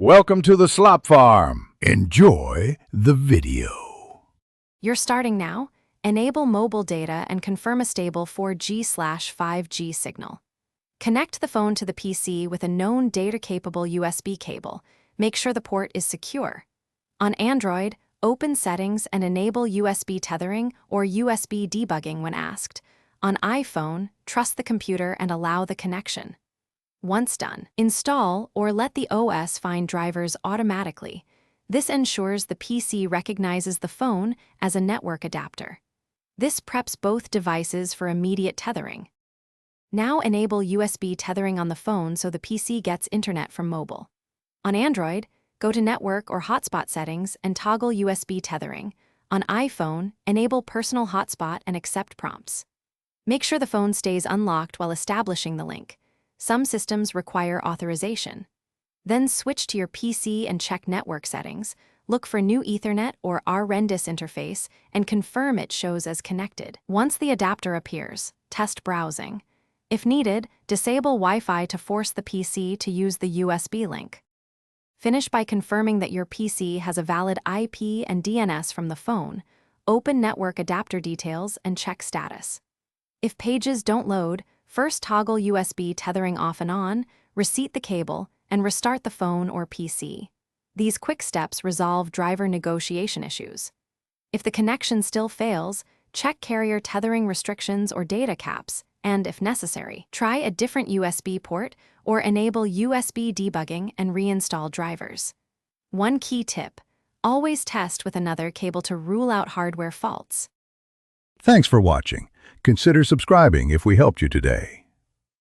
Welcome to the Slop Farm. Enjoy the video. You're starting now. Enable mobile data and confirm a stable 4G/5G signal. Connect the phone to the PC with a known data-capable USB cable. Make sure the port is secure. On Android, open Settings and enable USB tethering or USB debugging when asked. On iPhone, trust the computer and allow the connection. Once done, install or let the OS find drivers automatically. This ensures the PC recognizes the phone as a network adapter. This preps both devices for immediate tethering. Now enable USB tethering on the phone so the PC gets internet from mobile. On Android, go to Network or Hotspot settings and toggle USB tethering. On iPhone, enable Personal Hotspot and accept prompts. Make sure the phone stays unlocked while establishing the link. Some systems require authorization. Then switch to your PC and check network settings. Look for New Ethernet or RRendis interface and confirm it shows as connected. Once the adapter appears, test browsing. If needed, disable Wi-Fi to force the PC to use the USB link. Finish by confirming that your PC has a valid IP and DNS from the phone. Open network adapter details and check status. If pages don't load, first toggle USB tethering off and on, reseat the cable, and restart the phone or PC. These quick steps resolve driver negotiation issues. If the connection still fails, check carrier tethering restrictions or data caps, and if necessary, try a different USB port or enable USB debugging and reinstall drivers. One key tip: always test with another cable to rule out hardware faults. Thanks for watching. Consider subscribing if we helped you today.